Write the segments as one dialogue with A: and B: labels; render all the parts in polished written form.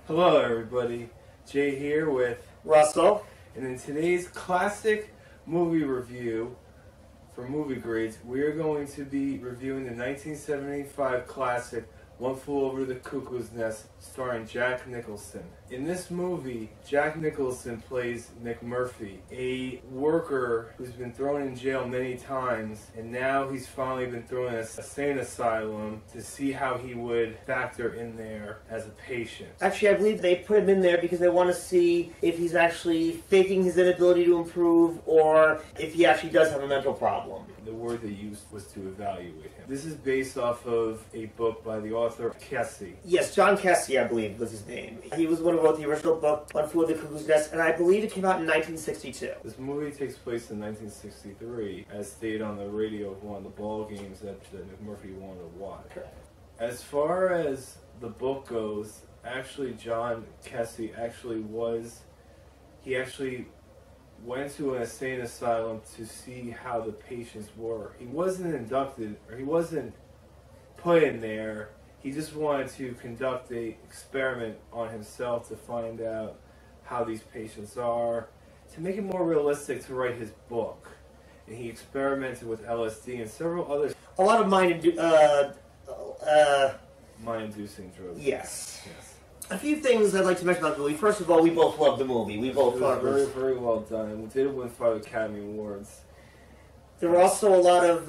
A: Hello everybody, Jay here with
B: Russell.
A: And in today's classic movie review for Movie Grades, we are going to be reviewing the 1975 classic One Flew Over the Cuckoo's Nest, starring Jack Nicholson. In this movie, Jack Nicholson plays McMurphy, a worker who's been thrown in jail many times, and now he's finally been thrown in a insane asylum to see how he would factor in there as a patient.
B: Actually, I believe they put him in there because they want to see if he's actually faking his inability to improve or if he actually does have a mental problem.
A: The word they used was to evaluate him. This is based off of a book by the author Kesey.
B: Yes, John Kesey, I believe, was his name. He was the one who wrote the original book, One Flew Over the Cuckoo's Nest, and I believe it came out in 1962.
A: This movie takes place in 1963, as stated on the radio of one of the ball games that McMurphy wanted to watch. As far as the book goes, actually John Kesey went to an insane asylum to see how the patients were. He wasn't inducted, or he wasn't put in there. He just wanted to conduct an experiment on himself to find out how these patients are, to make it more realistic to write his book. And he experimented with LSD and several others.
B: A lot of mind-inducing
A: drugs.
B: Yes.
A: Yes.
B: A few things I'd like to mention about the movie. First of all, we both loved the movie. We both thought it was
A: very well done. We did win 5 Academy Awards.
B: There were also a lot of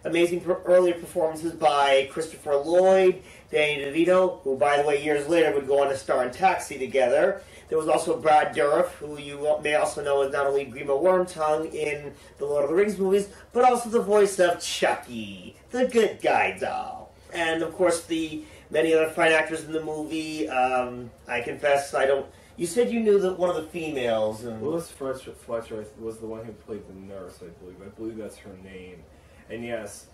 B: amazing earlier performances by Christopher Lloyd, Danny DeVito, who, by the way, years later would go on to star in Taxi together. There was also Brad Dourif, who you may also know as not only Grima Wormtongue in the Lord of the Rings movies, but also the voice of Chucky, the good guy doll. And, of course, the many other fine actors in the movie. I confess, I don't... You said you knew that one of the females.
A: Willis Fletcher was the one who played the nurse, I believe. I believe that's her name. And yes,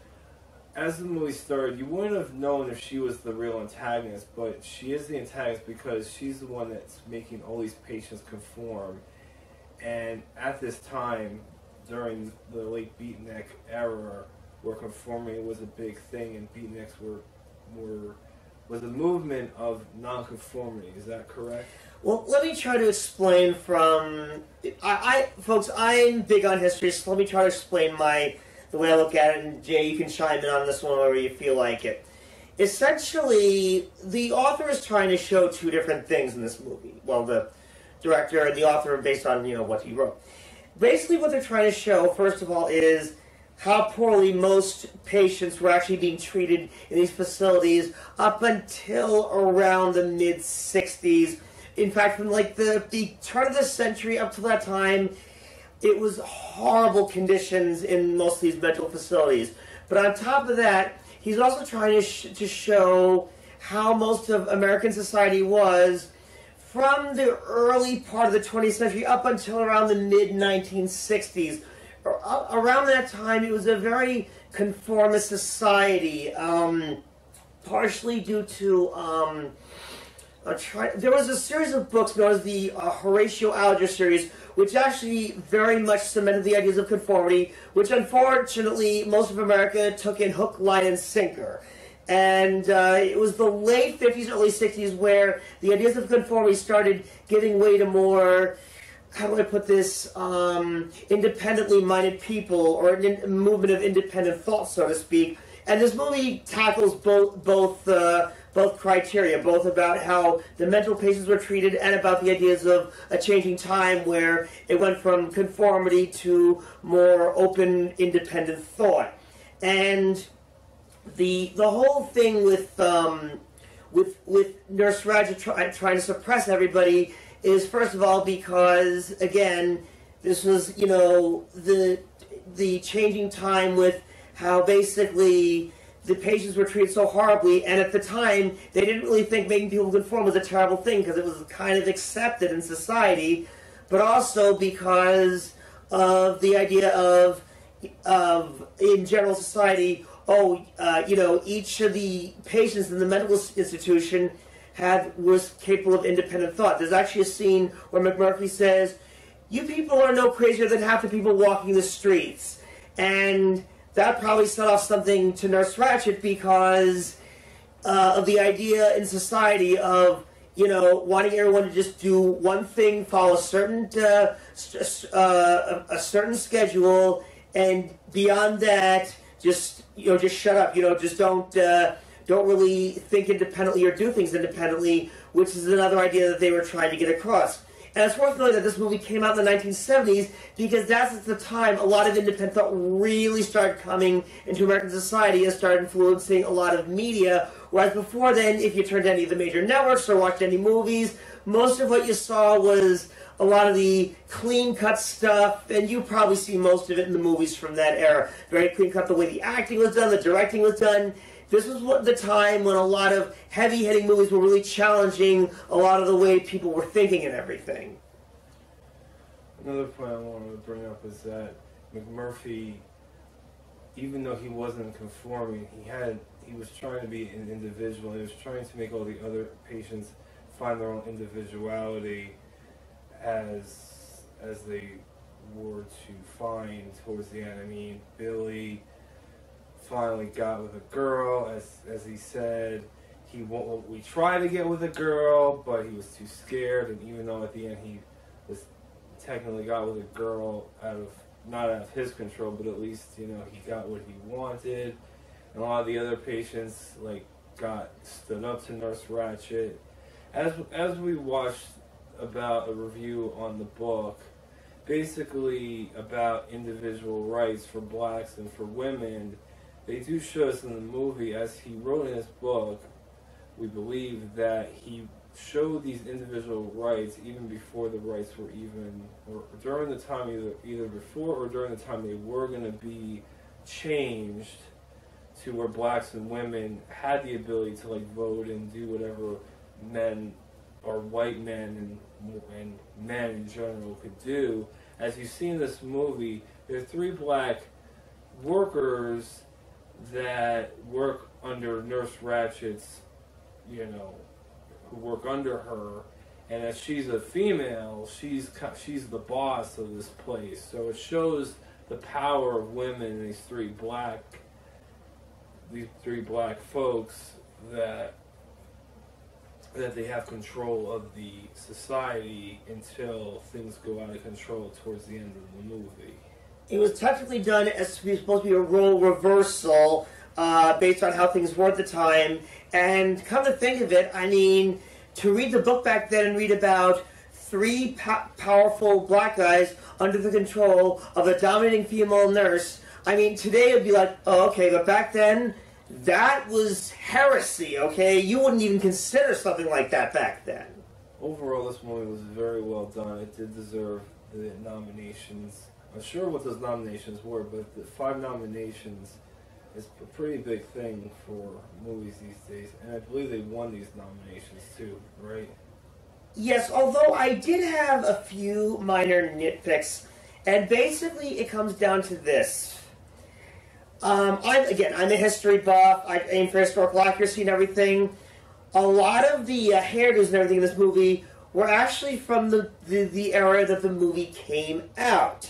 A: as the movie started, you wouldn't have known if she was the real antagonist, but she is the antagonist because she's the one that's making all these patients conform. And at this time, during the late beatnik era, where conformity was a big thing, and beatniks was a movement of nonconformity. Is that correct?
B: Well, let me try to explain from... Folks, I'm big on history, so let me try to explain the way I look at it, and Jay, you can chime in on this one whenever you feel like it. Essentially, the author is trying to show two different things in this movie. Well, the director and the author are based on, what he wrote. Basically, what they're trying to show, first of all, is how poorly most patients were actually being treated in these facilities up until around the mid-60s. In fact, from like the turn of the century up to that time, it was horrible conditions in most of these mental facilities. But on top of that, he's also trying to show how most of American society was from the early part of the 20th century up until around the mid-1960s. Around that time, it was a very conformist society, partially due to there was a series of books known as the Horatio Alger series, which actually very much cemented the ideas of conformity, which unfortunately most of America took in hook, line, and sinker. And it was the late 50s, early 60s where the ideas of conformity started giving way to more, how do I put this, independently minded people, or a movement of independent thought, so to speak. And this movie tackles both criteria, both about how the mental patients were treated and about the ideas of a changing time where it went from conformity to more open, independent thought. And the whole thing with Nurse Ratched trying to suppress everybody is, first of all, because, again, this was, the changing time with how basically the patients were treated so horribly, and at the time, they didn't really think making people conform was a terrible thing because it was kind of accepted in society, but also because of the idea of in general society, each of the patients in the mental institution was capable of independent thought. There's actually a scene where McMurphy says, "You people are no crazier than half the people walking the streets," and that probably set off something to Nurse Ratched because of the idea in society of, you know, wanting everyone to just do one thing, follow a certain schedule, and beyond that, just shut up. You know, just don't really think independently or do things independently, which is another idea that they were trying to get across. And it's worth noting that this movie came out in the 1970s because that's at the time a lot of independent thought really started coming into American society and started influencing a lot of media. Whereas before then, if you turned to any of the major networks or watched any movies, most of what you saw was a lot of the clean-cut stuff, and you probably see most of it in the movies from that era. Very clean-cut, the way the acting was done, the directing was done. This was the time when a lot of heavy-hitting movies were really challenging a lot of the way people were thinking and everything.
A: Another point I wanted to bring up is that McMurphy, even though he wasn't conforming, he was trying to be an individual. He was trying to make all the other patients find their own individuality as they were to find towards the end. I mean, Billy finally got with a girl, as he said. We tried to get with a girl, but he was too scared. And even though at the end he was technically got with a girl not out of his control, but at least, you know, he got what he wanted. And a lot of the other patients stood up to Nurse Ratched. As we watched about a review on the book, basically about individual rights for blacks and for women, they do show us in the movie, as he wrote in his book, we believe that he showed these individual rights even before the rights were or during the time, either before or during the time they were going to be changed to where blacks and women had the ability to like vote and do whatever men or white men and men in general could do. As you see in this movie, there are 3 black workers that work under Nurse Ratched's, you know, who work under her, and as she's a female, she's the boss of this place. So it shows the power of women and these three black folks that they have control of the society until things go out of control towards the end of the movie.
B: It was technically done as supposed to be a role reversal based on how things were at the time. And come to think of it, I mean, to read the book back then and read about 3 powerful black guys under the control of a dominating female nurse, I mean, today it would be like, oh, okay, but back then, that was heresy, okay? You wouldn't even consider something like that back then.
A: Overall, this movie was very well done. It did deserve the nominations. I'm sure what those nominations were, but the 5 nominations is a pretty big thing for movies these days. And I believe they won these nominations too, right?
B: Yes, although I did have a few minor nitpicks. And basically, it comes down to this. I'm a history buff. I aim for historical accuracy and everything. A lot of the hairdos and everything in this movie were actually from the era that the movie came out.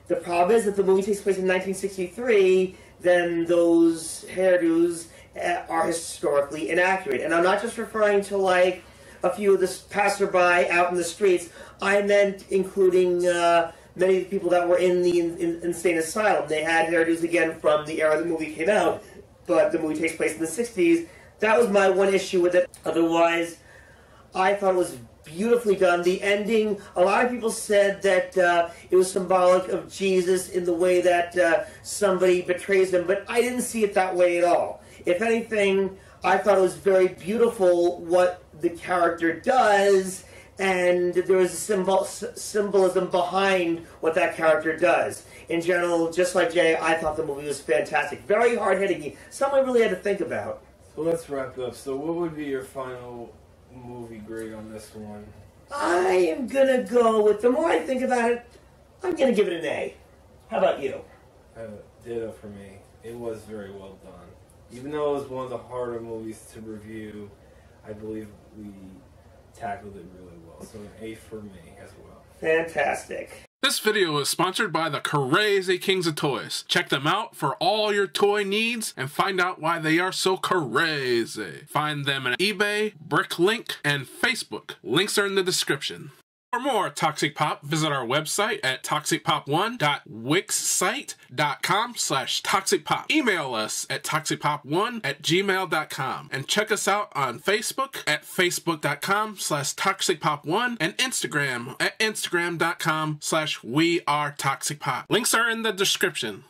B: The problem is that the movie takes place in 1963, then those hairdos are historically inaccurate. And I'm not just referring to, like, a few of the passerby out in the streets. I meant including many of the people that were in the insane asylum. They had hairdos, again, from the era the movie came out, but the movie takes place in the 60s. That was my one issue with it. Otherwise, I thought it was beautifully done. The ending, a lot of people said that it was symbolic of Jesus in the way that somebody betrays him, but I didn't see it that way at all. If anything, I thought it was very beautiful what the character does, and there was a symbolism behind what that character does. In general, just like Jay, I thought the movie was fantastic. Very hard-hitting. Something I really had to think about.
A: So let's wrap up. So what would be your final movie grade on this one?
B: I am going to go with, the more I think about it, I'm going to give it an A. How about you?
A: Ditto for me. It was very well done. Even though it was one of the harder movies to review, I believe absolutely tackled it really well. So an A for me as well.
B: Fantastic.
C: This video is sponsored by the Crazy Kings of Toys. Check them out for all your toy needs and find out why they are so crazy. Find them on eBay, Bricklink, and Facebook. Links are in the description. For more Toxic Pop, visit our website at toxicpop1.wixsite.com/toxicpop. Email us at toxicpop1@gmail.com and check us out on Facebook at facebook.com/toxicpop1 and Instagram at instagram.com/wearetoxicpop. Links are in the description.